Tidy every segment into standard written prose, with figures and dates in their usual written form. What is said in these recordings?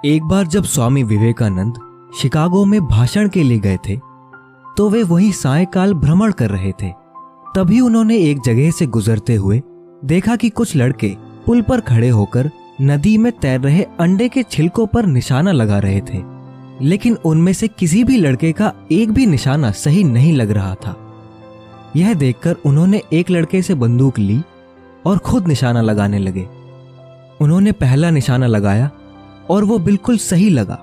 एक बार जब स्वामी विवेकानंद शिकागो में भाषण के लिए गए थे तो वे वहीं सायंकाल भ्रमण कर रहे थे। तभी उन्होंने एक जगह से गुजरते हुए देखा कि कुछ लड़के पुल पर खड़े होकर नदी में तैर रहे अंडे के छिलकों पर निशाना लगा रहे थे, लेकिन उनमें से किसी भी लड़के का एक भी निशाना सही नहीं लग रहा था। यह देखकर उन्होंने एक लड़के से बंदूक ली और खुद निशाना लगाने लगे। उन्होंने पहला निशाना लगाया और वो बिल्कुल सही लगा।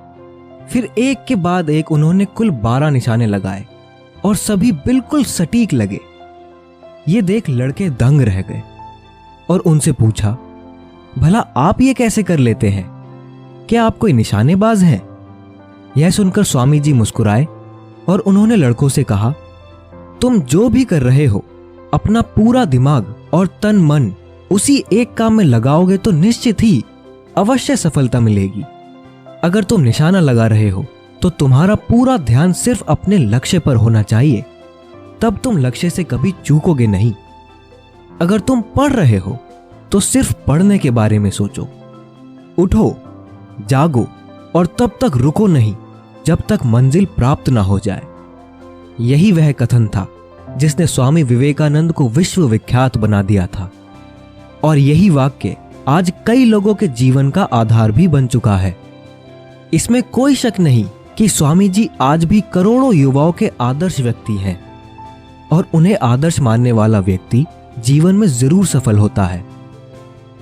फिर एक के बाद एक उन्होंने कुल 12 निशाने लगाए और सभी बिल्कुल सटीक लगे। ये देख लड़के दंग रह गए और उनसे पूछा, भला आप ये कैसे कर लेते हैं? क्या आप कोई निशानेबाज हैं? यह सुनकर स्वामी जी मुस्कुराए और उन्होंने लड़कों से कहा, तुम जो भी कर रहे हो अपना पूरा दिमाग और तन मन उसी एक काम में लगाओगे तो निश्चित ही अवश्य सफलता मिलेगी। अगर तुम निशाना लगा रहे हो तो तुम्हारा पूरा ध्यान सिर्फ अपने लक्ष्य पर होना चाहिए, तब तुम लक्ष्य से कभी चूकोगे नहीं। अगर तुम पढ़ रहे हो तो सिर्फ पढ़ने के बारे में सोचो। उठो, जागो और तब तक रुको नहीं जब तक मंजिल प्राप्त ना हो जाए। यही वह कथन था जिसने स्वामी विवेकानंद को विश्व विख्यात बना दिया था और यही वाक्य आज कई लोगों के जीवन का आधार भी बन चुका है। इसमें कोई शक नहीं कि स्वामी जी आज भी करोड़ों युवाओं के आदर्श व्यक्ति हैं और उन्हें आदर्श मानने वाला व्यक्ति जीवन में जरूर सफल होता है।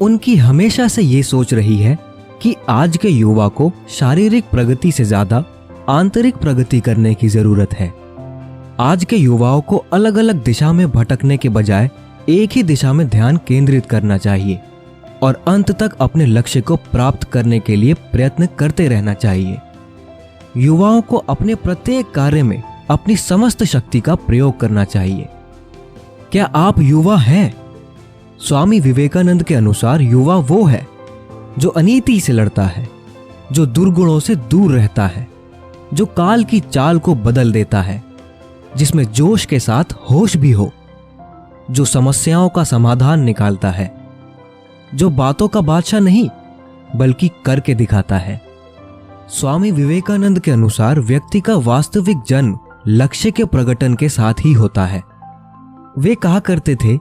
उनकी हमेशा से ये सोच रही है कि आज के युवा को शारीरिक प्रगति से ज्यादा आंतरिक प्रगति करने की जरूरत है। आज के युवाओं को अलग अलग दिशा में भटकने के बजाय एक ही दिशा में ध्यान केंद्रित करना चाहिए और अंत तक अपने लक्ष्य को प्राप्त करने के लिए प्रयत्न करते रहना चाहिए। युवाओं को अपने प्रत्येक कार्य में अपनी समस्त शक्ति का प्रयोग करना चाहिए। क्या आप युवा हैं? स्वामी विवेकानंद के अनुसार युवा वो है जो अनीति से लड़ता है, जो दुर्गुणों से दूर रहता है, जो काल की चाल को बदल देता है, जिसमें जोश के साथ होश भी हो, जो समस्याओं का समाधान निकालता है, जो बातों का बादशाह नहीं बल्कि करके दिखाता है। स्वामी विवेकानंद के अनुसार व्यक्ति का वास्तविक जन्म लक्ष्य के प्रकटन के साथ ही होता है। वे कहा करते थे,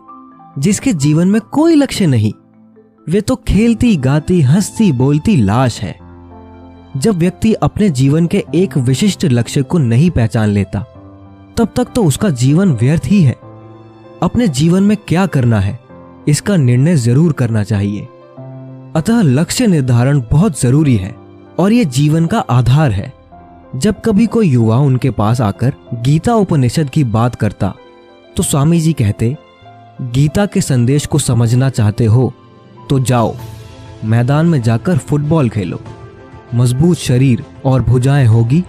जिसके जीवन में कोई लक्ष्य नहीं वे तो खेलती गाती हंसती बोलती लाश है। जब व्यक्ति अपने जीवन के एक विशिष्ट लक्ष्य को नहीं पहचान लेता तब तक तो उसका जीवन व्यर्थ ही है। अपने जीवन में क्या करना है इसका निर्णय जरूर करना चाहिए। अतः लक्ष्य निर्धारण बहुत जरूरी है और यह जीवन का आधार है। जब कभी कोई युवा उनके पास आकर गीता उपनिषद की बात करता तो स्वामी जी कहते, गीता के संदेश को समझना चाहते हो तो जाओ मैदान में जाकर फुटबॉल खेलो। मजबूत शरीर और भुजाएं होगी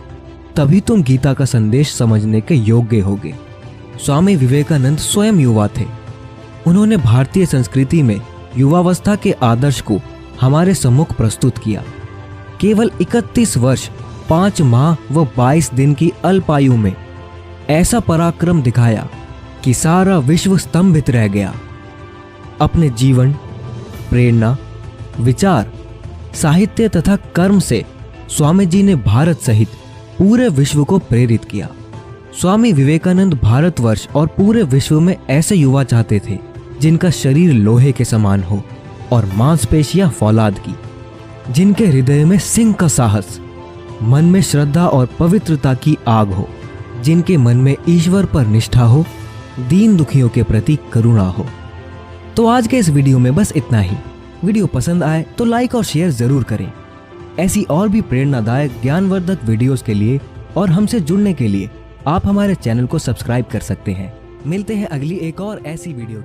तभी तुम गीता का संदेश समझने के योग्य होगे। स्वामी विवेकानंद स्वयं युवा थे। उन्होंने भारतीय संस्कृति में युवावस्था के आदर्श को हमारे सम्मुख प्रस्तुत किया। केवल 31 वर्ष 5 माह व 22 दिन की अल्पायु में ऐसा पराक्रम दिखाया कि सारा विश्व स्तंभित रह गया। अपने जीवन, प्रेरणा, विचार, साहित्य तथा कर्म से स्वामी जी ने भारत सहित पूरे विश्व को प्रेरित किया। स्वामी विवेकानंद भारतवर्ष और पूरे विश्व में ऐसे युवा चाहते थे जिनका शरीर लोहे के समान हो और मांसपेशियां फौलाद की, जिनके हृदय में सिंह का साहस, मन में श्रद्धा और पवित्रता की आग हो, जिनके मन में ईश्वर पर निष्ठा हो, दीन दुखियों के प्रति करुणा हो। तो आज के इस वीडियो में बस इतना ही। वीडियो पसंद आए तो लाइक और शेयर जरूर करें। ऐसी और भी प्रेरणादायक ज्ञानवर्धक वीडियोस के लिए और हमसे जुड़ने के लिए आप हमारे चैनल को सब्सक्राइब कर सकते हैं। मिलते हैं अगली एक और ऐसी वीडियो।